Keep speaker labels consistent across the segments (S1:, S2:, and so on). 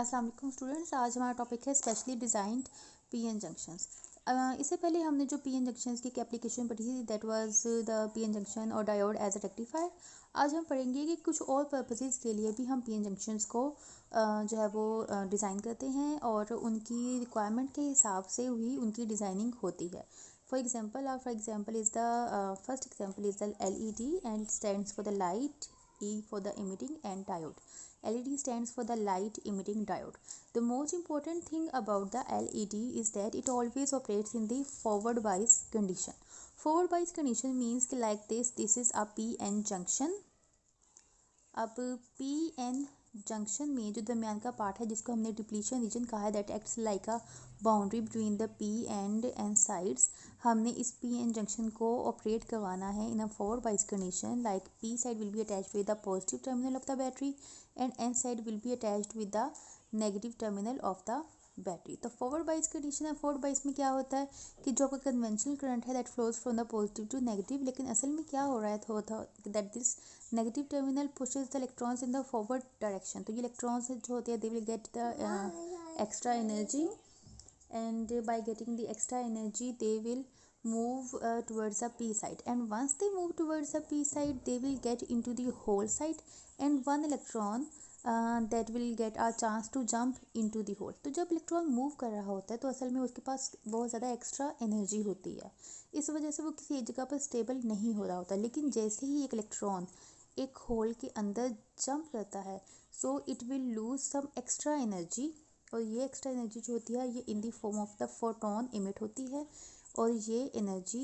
S1: अस्सलाम वालेकुम स्टूडेंट्स, आज हमारा टॉपिक है स्पेशली डिज़ाइंड पीएन जंक्शंस। इससे पहले हमने जो पीएन जंक्शंस की एप्लीकेशन पढ़ी थी that was the PN junction और डायोड एज अ रेक्टिफायर। आज हम पढ़ेंगे कि कुछ और पर्पसेस के लिए भी हम पीएन जंक्शंस को जो है वो डिज़ाइन करते हैं और उनकी रिक्वायरमेंट के हिसाब से ही उनकी डिज़ाइनिंग होती है। For example is the first example is the LED and stands for the light, E for the emitting and diode. LED stands for the light emitting diode. The most important thing about the LED is that it always operates in the forward bias condition. Forward bias condition means like this is a PN junction. अब PN junction में जो दरमियान का part है जिसको हमने depletion region कहा है that acts like a boundary between the P and sides. हमने इस PN जंक्शन को ऑपरेट करवाना है in a forward bias condition like P side will be attached with the positive terminal of the battery and N side will be attached with the negative terminal of the battery. तो forward bias condition है, forward bias में क्या होता है कि जो आपका conventional current है that flows from the positive to negative, लेकिन असल में क्या हो रहा है होता that this negative terminal pushes the electrons in the forward direction. तो ये इलेक्ट्रॉन्स जो होते हैं they will get the extra energy and by getting the extra energy they will move towards the P side, and once they move towards the P side they will get into the hole side and one electron that will get a chance to jump into the hole। तो जब electron move कर रहा होता है तो असल में उसके पास बहुत ज़्यादा एक्स्ट्रा एनर्जी होती है, इस वजह से वो किसी एक जगह पर स्टेबल नहीं हो रहा होता। लेकिन जैसे ही एक इलेक्ट्रॉन एक होल के अंदर जंप करता है so it will lose some extra energy, और ये एक्स्ट्रा एनर्जी जो होती है ये in the form of the photon emit होती है, और ये energy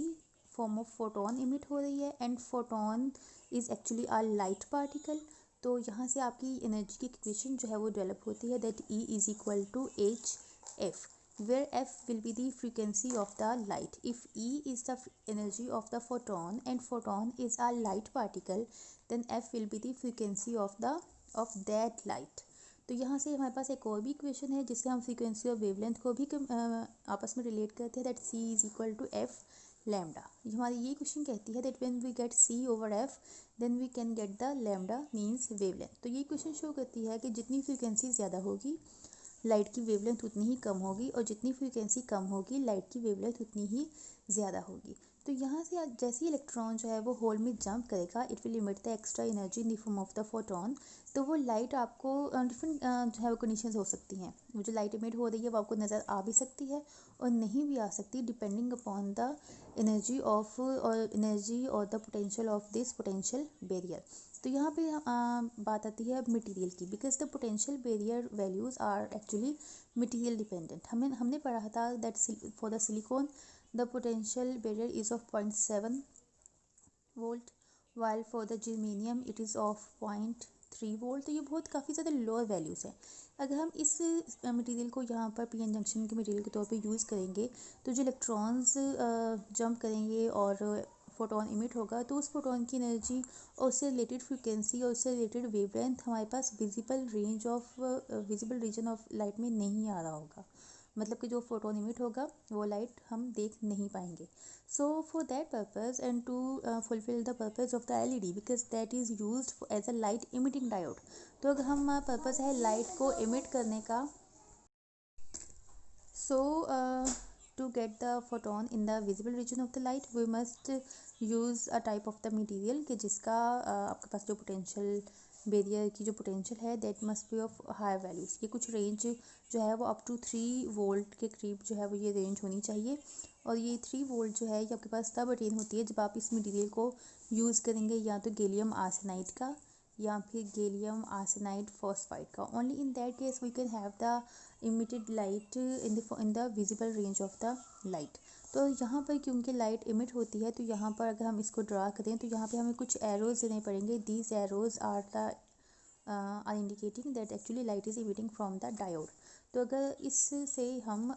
S1: form of photon emit हो रही है and photon is actually a light particle. तो यहाँ से आपकी एनर्जी की इक्वेशन जो है वो डेवलप होती है that E is equal to HF, where F will be the frequency of the light. If E is the energy of the photon and photon is a light particle, then F will be the frequency of that light. तो यहाँ से हमारे पास एक और भी equation है जिससे हम फ्रीक्वेंसी और वेवलेंथ को भी आपस में रिलेट करते हैं that C is equal to F lambda. हमारी ये क्वेश्चन कहती है that when we get C over F then we can get the lambda means wavelength. तो ये क्वेश्चन शो करती है कि जितनी फ्रीक्वेंसी ज़्यादा होगी लाइट की वेवलेंथ उतनी ही कम होगी, और जितनी फ्रीक्वेंसी कम होगी लाइट की वेवलेंथ उतनी ही ज़्यादा होगी। तो यहाँ से जैसे ही इलेक्ट्रॉन जो है वो होल में जंप करेगा it will emit the extra energy in the form of the photon. तो वो लाइट आपको डिफरेंट जो है वो कंडीशंस हो सकती हैं, वो जो लाइट इमिट हो रही है वो आपको नज़र आ भी सकती है और नहीं भी आ सकती डिपेंडिंग अपॉन द एनर्जी और the potential of this potential barrier. तो यहाँ पे बात आती है मटेरियल की, because the potential barrier values are actually material dependent. हमने पढ़ा था that for the silicon the potential barrier is of 0.7 volt while for the germanium it is of 0.3 volt. तो ये बहुत काफ़ी ज़्यादा लोअर वैल्यूज़ हैं। अगर हम इस मटेरियल को यहाँ पर पीएन जंक्शन के मटेरियल के तौर पे यूज़ करेंगे तो जो इलेक्ट्रॉन्स जंप करेंगे और फोटोन इमिट होगा तो उस फोटोन की एनर्जी और उससे रिलेटेड फ्रीक्वेंसी और उससे रिलेटेड वेवलेंथ हमारे पास विजिबल रीजन ऑफ लाइट में नहीं आ रहा होगा, मतलब कि जो फोटोन इमिट होगा वो लाइट हम देख नहीं पाएंगे। So for that purpose and to fulfil the purpose of the LED because that is used as a light emitting diode. तो अगर हम पर्पज़ है लाइट को इमिट करने का, so to get the photon in the visible region of the light we must use a type of the material कि जिसका आपके पास जो पोटेंशियल बैरियर की जो पोटेंशियल है that must be of high values. ये कुछ रेंज जो है वो अप टू 3 वोल्ट के करीब जो है वो ये रेंज होनी चाहिए, और ये 3 वोल्ट जो है ये आपके पास तब अटेन होती है जब आप इस मटेरियल को यूज़ करेंगे या तो गैलियम आर्सेनाइड का या फिर गैलियम आर्सेनाइड फॉस्फाइड का। Only in that case we can have the emitted light in the visible range of the light. तो यहाँ पर क्योंकि लाइट इमिट होती है तो यहाँ पर अगर हम इसको ड्रा करें तो यहाँ पे हमें कुछ एरोज देने पड़ेंगे। These arrows are indicating that actually light is emitting from the diode. तो अगर इससे हम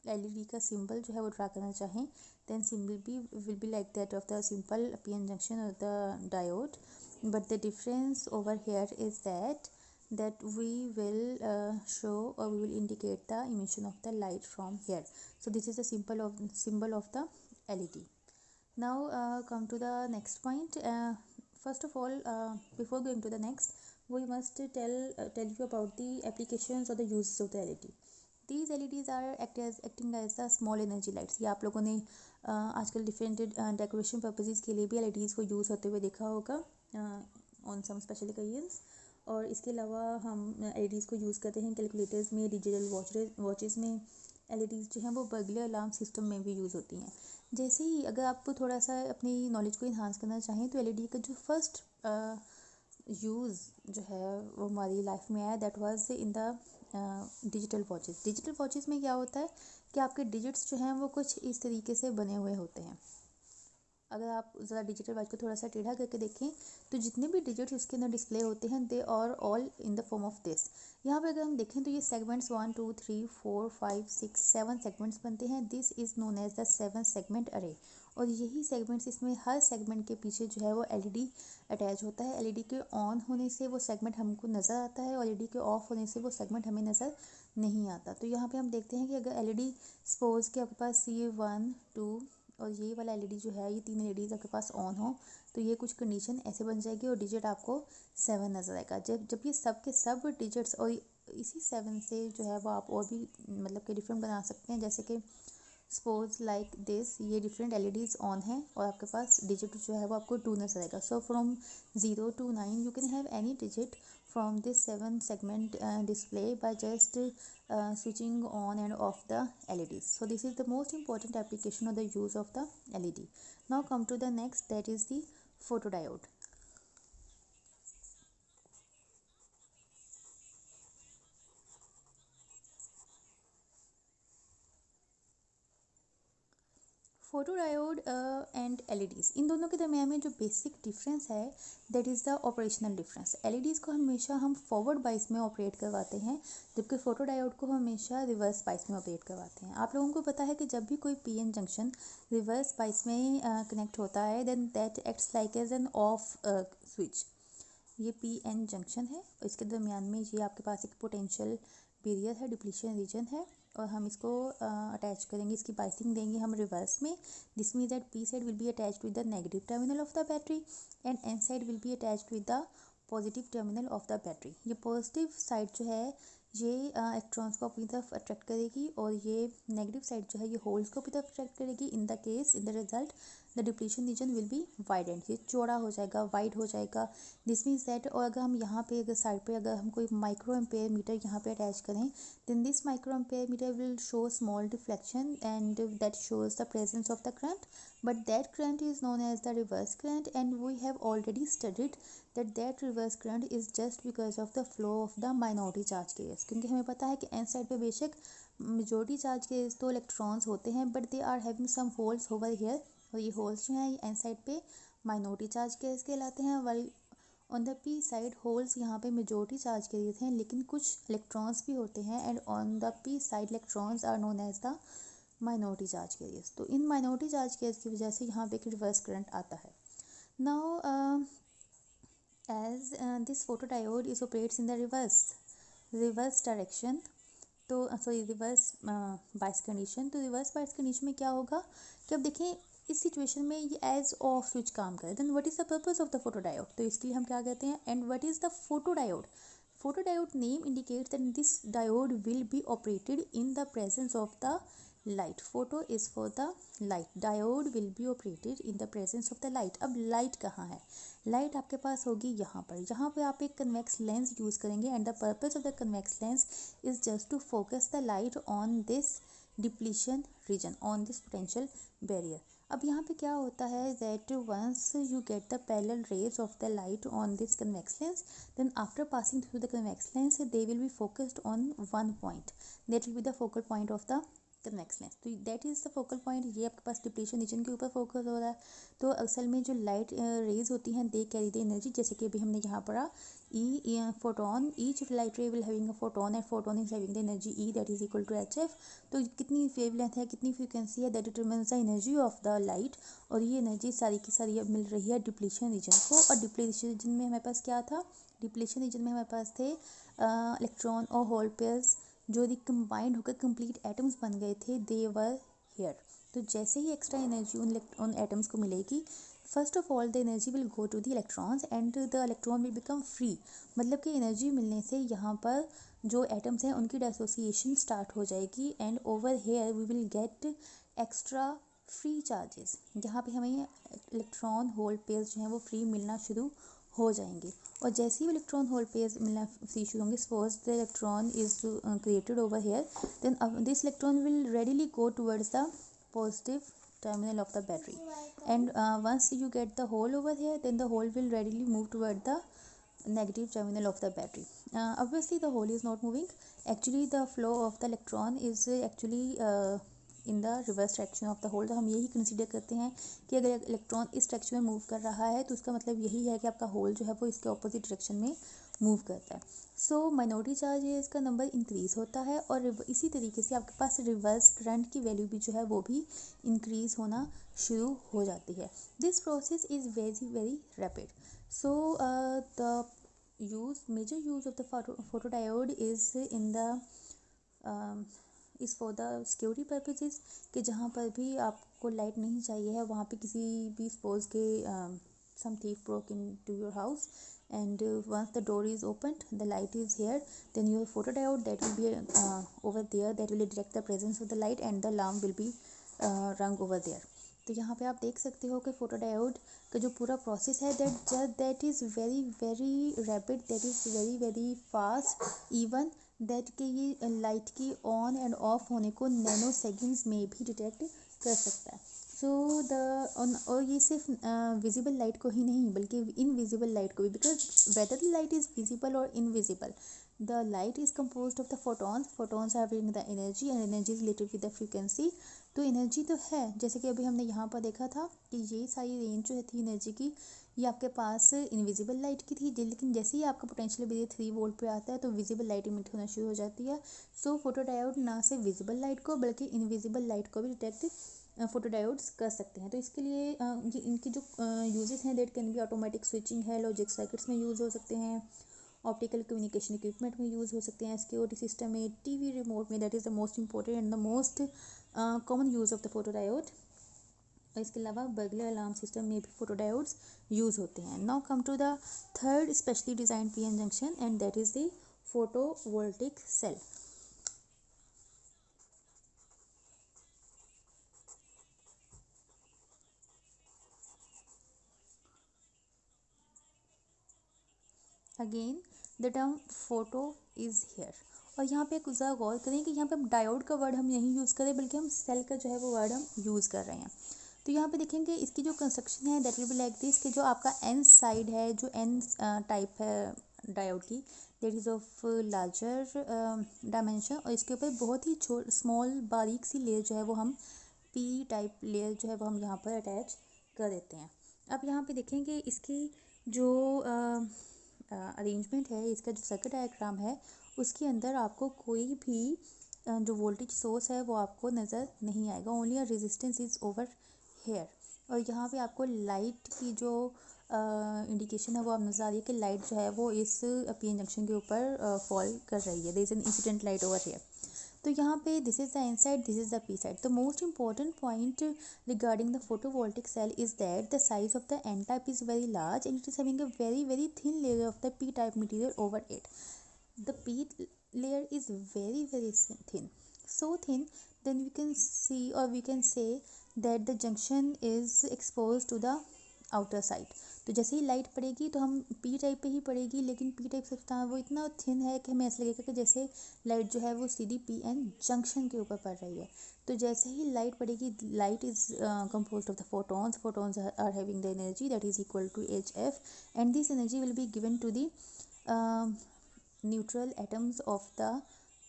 S1: LED का सिंबल जो है वो ड्रा करना चाहें then symbol will be like that of the simple PN junction और the diode, but the difference over here is that we will show or we will indicate the emission of the light from here. So this is a symbol of the LED. Now come to the next point. First of all, before going to the next, we must tell you about the applications or the uses of the LED. These LEDs are acting as the small energy lights. ये आप लोगों ने आजकल different decoration purposes के लिए भी LEDs को use होते हुए देखा होगा ऑन सम स्पेशल ओकेजन्स। और इसके अलावा हम LEDs को यूज़ करते हैं कैलकुलेटर्स में, डिजिटल वॉचेस में। LEDs जो हैं वो बर्गलर अलार्म सिस्टम में भी यूज़ होती हैं। जैसे ही अगर आप थोड़ा सा अपनी नॉलेज को इन्हांस करना चाहें तो LED का जो फर्स्ट यूज़ जो है वो हमारी लाइफ में आया, that was in the digital watches. Digital watches में क्या होता है कि आपके डिजिट्स जो हैं वो कुछ इस तरीके से बने हुए होते हैं। अगर आप ज़रा डिजिटल वॉच को थोड़ा सा टेढ़ा करके देखें तो जितने भी डिजिट्स उसके अंदर डिस्प्ले होते हैं they are all in the form of this. यहाँ पे अगर हम देखें तो ये सेगमेंट्स 1 2 3 4 5 6 7 सेगमेंट्स बनते हैं। This is known as the 7 segment array. और यही सेगमेंट्स, इसमें हर सेगमेंट के पीछे जो है वो LED अटैच होता है। LED के ऑन होने से वो सेगमेंट हमको नज़र आता है और LED के ऑफ होने से वो सेगमेंट हमें नज़र नहीं आता। तो यहाँ पे हम देखते हैं कि अगर LED सपोज के आपके पास ये 1 2 और ये वाला LED जो है, ये 3 LEDs आपके पास ऑन हो तो ये कुछ कंडीशन ऐसे बन जाएगी और डिजिट आपको 7 नज़र आएगा। जब ये सब के सब डिजिट्स और इसी 7 से जो है वो आप और भी मतलब कि डिफरेंट बना सकते हैं। जैसे कि सपोज लाइक दिस, ये डिफरेंट LEDs ऑन है और आपके पास डिजिट जो है वो आपको 2 नज़र आएगा। So from 0 to 9 you can have any digit from this 7 segment display by just switching on and off the LEDs. So this is the most important application of the use of the LED. Now come to the next, that is the photodiode. Photodiode and LEDs, इन दोनों के दरमियान में जो basic difference है that is the operational difference. LEDs को हमेशा हम forward bias में ऑपरेट करवाते हैं जबकि फोटोडायोड को हमेशा रिवर्स बाइस में ऑपरेट करवाते हैं। आप लोगों को पता है कि जब भी कोई PN जंक्शन रिवर्स बाइस में कनेक्ट होता है then that acts like as an off switch. ये PN जंक्शन है और इसके दरमियान में ये आपके पास एक पोटेंशियल बैरियर है, डिप्लीशन रीजन है और हम इसको अटैच करेंगे, इसकी बाइसिंग देंगे हम रिवर्स में। This means that P side will be attached with the negative terminal of the battery and N side will be attached with the positive terminal of the battery. ये positive side जो है ये electrons को अपनी तरफ attract करेगी और ये नेगेटिव साइड जो है ये होल्स को अपनी तरफ अट्रैक्ट करेगी। In the result the depletion region will be widened, ये चौड़ा हो जाएगा, वाइड हो जाएगा। दिस मीन्स दैट, और अगर हम यहाँ पे अगर साइड पे अगर हम कोई माइक्रो एम्पेयर मीटर यहाँ पे अटैच करें then this microampere will show small deflection and that shows the presence of the current, but that current is known as the reverse current and we have already studied that reverse current is just because of the flow of the minority charge carriers। क्योंकि हमें पता है कि n side पे बेशक majority charge carriers तो electrons होते हैं but they are having some holes over here, और ये होल्स जो हैं ये n साइड पे माइनॉरिटी चार्ज carriers कहलाते हैं। While on the P side holes यहाँ पे मेजॉरिटी चार्ज कैरियर्स हैं लेकिन कुछ इलेक्ट्रॉन्स भी होते हैं and on the P side electrons are known as the minority charge carriers. तो इन माइनॉरिटी चार्ज कैरियर्स की वजह से यहाँ पे एक रिवर्स करंट आता है। Now as this photodiode is operates in the reverse direction, तो सॉरी रिवर्स बाइस कंडीशन। तो रिवर्स बाइस कंडीशन में क्या होगा कि अब देखें इस सिचुएशन में ये एज ऑफ स्विच काम करे then what is the purpose of the photodiode, तो इसके लिए हम क्या कहते हैं and what is the photodiode. Photodiode name indicates that this diode will be operated in the presence of the light. Photo is for the light, diode will be operated in the presence of the light. अब light कहाँ है, light आपके पास होगी यहाँ पर, जहाँ पे आप एक कन्वेक्स लेंस यूज़ करेंगे and the purpose of the convex lens is just to focus the light on this depletion region, on this potential barrier. अब यहाँ पे क्या होता है that once you get the parallel rays of the light on this convex lens then after passing through the convex lens they will be focused on one point, that will be the focal point of the convex lens. तो that is the focal point, ये आपके पास depletion region के ऊपर focus हो रहा है। तो असल में जो लाइट रेज होती हैं दे कैरी द एनर्जी, जैसे कि अभी हमने यहाँ पढ़ा E photon, each light ray will having a photon and photon is having the energy E that is equal to HF। तो कितनी वेवलेंथ है, कितनी फ्रीक्वेंसी है, that determines the energy of the light, और ये एनर्जी सारी की सारी अब मिल रही है डिप्लीशन रीजन को। और डिप्लीशन रीजन में हमारे पास क्या था, डिप्लीशन रीजन में हमारे पास थे इलेक्ट्रॉन और होल पेयर्स जो कंबाइंड होकर कंप्लीट एटम्स बन गए थे, दे वर हियर। तो जैसे ही एक्स्ट्रा एनर्जी उन एटम्स को मिलेगी first of all the energy will go to the electrons and the electron will become free, मतलब कि एनर्जी मिलने से यहाँ पर जो एटम्स हैं उनकी डिसोसिएशन स्टार्ट हो जाएगी and over here we will get extra free charges. यहाँ पे हमें इलेक्ट्रॉन होल पेयर्स जो हैं वो फ्री मिलना शुरू हो जाएंगे। और जैसे ही इलेक्ट्रॉन होल पेयर्स मिलना फ्री शुरू होंगे, suppose the electron is created over here, then this electron will readily go towards the positive terminal of the battery, and once you get the hole over here, then the hole will readily move toward the negative terminal of the battery. Obviously the hole is not moving, actually the flow of the electron is actually in the reverse direction of the hole। तो हम यही consider करते हैं कि अगर electron इस direction में move कर रहा है तो उसका मतलब यही है कि आपका होल जो है वो इसके ऑपोजिट डायरेक्शन में मूव करता है। सो माइनॉरिटी चार्जेस का नंबर इंक्रीज़ होता है और इसी तरीके से आपके पास रिवर्स करंट की वैल्यू भी जो है वो भी इंक्रीज़ होना शुरू हो जाती है। This process is very very rapid. So the major use of the photodiode is in the is for the security purposes, कि जहाँ पर भी आपको लाइट नहीं चाहिए है वहाँ पे किसी भी सपोज के some thief broke into your house, and once the door is opened, the light is here, then your photodiode that will be over there, that will detect the presence of the light and the alarm will be rung over there। तो यहाँ पे आप देख सकते हो कि photodiode का जो पूरा प्रोसेस है that is very very rapid, that is very very fast, even that कि ये लाइट की ऑन एंड ऑफ होने को नैनो सेकेंड्स में भी डिटेक्ट कर सकता है। सो और ये सिर्फ विजिबल लाइट को ही नहीं बल्कि इनविजिबल लाइट को भी, because whether the light is visible और invisible, the light is composed of the photons are bring the energy and energy is related with the frequency. तो एनर्जी तो है, जैसे कि अभी हमने यहाँ पर देखा था कि ये सारी रेंज जो थी एनर्जी की ये आपके पास इनविजिबल लाइट की थी, लेकिन जैसे ही आपका पोटेंशियल बिजली 3 वोल्ट पे आता है तो विजिबल लाइट इमिट होना शुरू हो जाती है। सो फोटोडायोड ना सिर्फ विजिबल लाइट को बल्कि इनविजिबल लाइट को भी डिटेक्ट फोटोडायोड्स कर सकते हैं। तो इसके लिए इनकी जो यूजेस हैं that can be automatic switching है, लॉजिक सर्किट्स में यूज़ हो सकते हैं, ऑप्टिकल कम्युनिकेशन इक्विपमेंट में यूज़ हो सकते हैं, सिक्योरिटी सिस्टम में, टीवी रिमोट में, that is the most important and the most common use of the photodiode. और इसके अलावा बर्गलर अलार्म सिस्टम में भी फोटोडायोड्स यूज़ होते हैं। Now come to the third specially design PN junction and that is the photovoltaic cell. Again the term photo is here, और यहाँ पे कुछ ज़रा गौर करें कि यहाँ पे हम डायोड का वर्ड हम नहीं यूज़ करें बल्कि हम सेल का जो है वो वर्ड हम यूज़ कर रहे हैं। तो यहाँ पे देखेंगे इसकी जो कंस्ट्रक्शन है that will be like this, कि जो आपका एन साइड है, जो एन टाइप है डायोड की, that is of larger dimension, और इसके ऊपर बहुत ही स्मॉल बारीक सी लेयर जो है वो हम पी टाइप लेयर जो है वो हम यहाँ पर अटैच कर देते हैं। अब यहाँ पे देखेंगे इसकी जो अरेंजमेंट है, इसका जो सर्किट डायग्राम है उसके अंदर आपको कोई भी जो वोल्टेज सोर्स है वो आपको नज़र नहीं आएगा, only a resistance is over here. और यहाँ पे आपको लाइट की जो इंडिकेशन है वो आप नज़र आ रही है कि लाइट जो है वो इस पीएन जंक्शन के ऊपर फॉल कर रही है, there is an incident light over here. तो यहाँ पे this is the N side, this is the P side. The most important point regarding the photovoltaic cell is that the size of the n type is very large and it is having a very very thin layer of the p type material over it. The p layer is very very thin, so thin then we can see or we can say that the junction is exposed to the outer side। तो जैसे ही light पड़ेगी तो हम P type पे ही पड़ेगी, लेकिन P type से वो इतना थिन है कि हमें ऐसा लगेगा कि जैसे लाइट जो है वो सीधी पी एन जंक्शन के ऊपर पड़ रही है। तो जैसे ही लाइट पड़ेगी, light is composed of the photons are having the energy that is equal to hf, and this energy will be given to the neutral atoms of the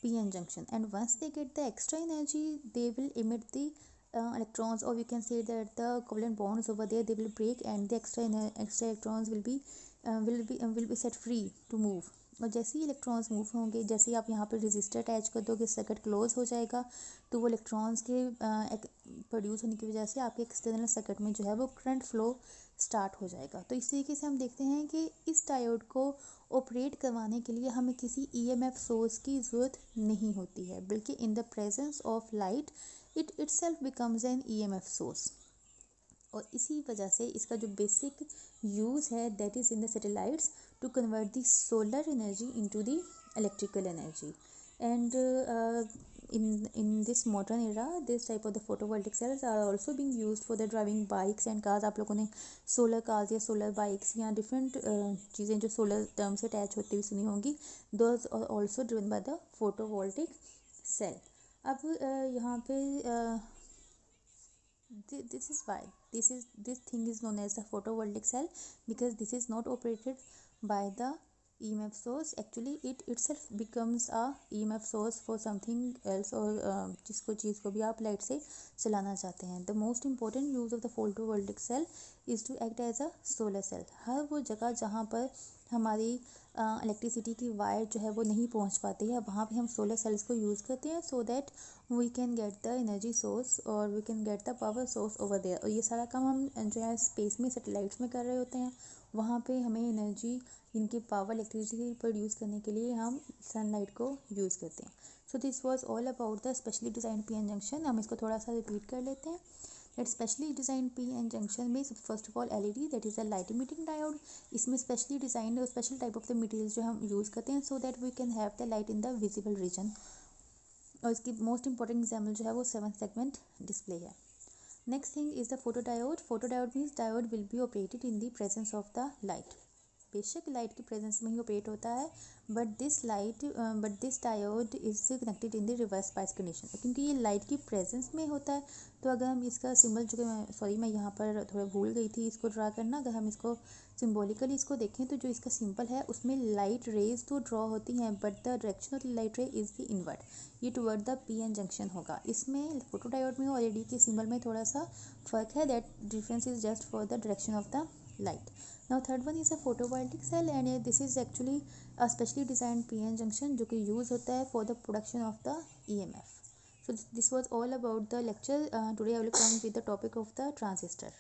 S1: p-n junction, and once they get the extra energy they will emit the electrons, or we can say that the covalent bonds over there they will break and the extra electrons will be set free to move। और जैसे ही electrons move होंगे, जैसे ही आप यहाँ पर register attach कर दोगे circuit close हो जाएगा, तो वो इलेक्ट्रॉन्स के प्रोड्यूस होने की वजह से आपके एक्सटर्नल सर्किट में जो है वो करंट फ्लो स्टार्ट हो जाएगा। तो इस तरीके से हम देखते हैं कि इस डायोड को ऑपरेट करवाने के लिए हमें किसी ईएमएफ सोर्स की ज़रूरत नहीं होती है, बल्कि in the presence of light it itself becomes an EMF source. और इसी वजह से इसका जो बेसिक यूज़ है that is in the satellites to convert the solar energy into the electrical energy. And in this modern era this type of the photovoltaic cells are also being used for the driving bikes and cars. आप लोगों ने solar cars या solar bikes या different चीज़ें जो solar term से attach होती हुई सुनी होंगी. Those are also driven by the photovoltaic cell. अब यहाँ पे this is why this thing is known as the photovoltaic cell, because this is not operated by the EMF source. Actually it itself becomes a EMF source for something else, और जिसको चीज़ को भी आप light से चलाना चाहते हैं. The most important use of the photovoltaic cell is to act as a solar cell. हर वो जगह जहाँ पर हमारी इलेक्ट्रिसिटी की वायर जो है वो नहीं पहुँच पाती है, वहाँ पे हम सोलर सेल्स को यूज़ करते हैं so that we can get the energy source और we can get the power source over there. और ये सारा काम हम जो है स्पेस में सैटेलाइट्स में कर रहे होते हैं. वहाँ पे हमें एनर्जी इनकी पावर इलेक्ट्रिसिटी प्रोड्यूस करने के लिए हम सनलाइट को यूज़ करते हैं. So this was all about the specially design PN junction. हम इसको थोड़ा सा रिपीट कर लेते हैं. That specially design PN junction में first of all LED that is a light emitting diode. इसमें स्पेशली डिज़ाइन और special type of the material जो हम यूज़ करते हैं so that we can have the light in the visible region. और इसकी most important example जो है वो 7 सेगमेंट डिस्प्ले है. Next thing is the photodiode. Photodiode means diode will be operated in the presence of the light. बेशक light की presence में ही operate होता है but this diode is connected in the reverse bias condition. क्योंकि ये light की presence में होता है तो अगर हम इसका सिंबल जो कि मैं यहाँ पर थोड़ा भूल गई थी इसको ड्रा करना. अगर हम इसको सिम्बॉलिकली इसको देखें तो जो इसका सिंबल है उसमें लाइट रेज तो ड्रॉ होती हैं but the direction of the light रे इज़ द इनवर्ड. ये टुवर्ड द पीएन जंक्शन होगा. इसमें फोटोडायोड में और एलईडी के सिंबल में थोड़ा सा फ़र्क है. That difference is just for the direction of the light. Now third one is a photovoltaic cell and this is actually a specially designed PN junction जो कि use होता है for the production of the EMF. So this was all about the lecture. Today I will come with the topic of the transistor.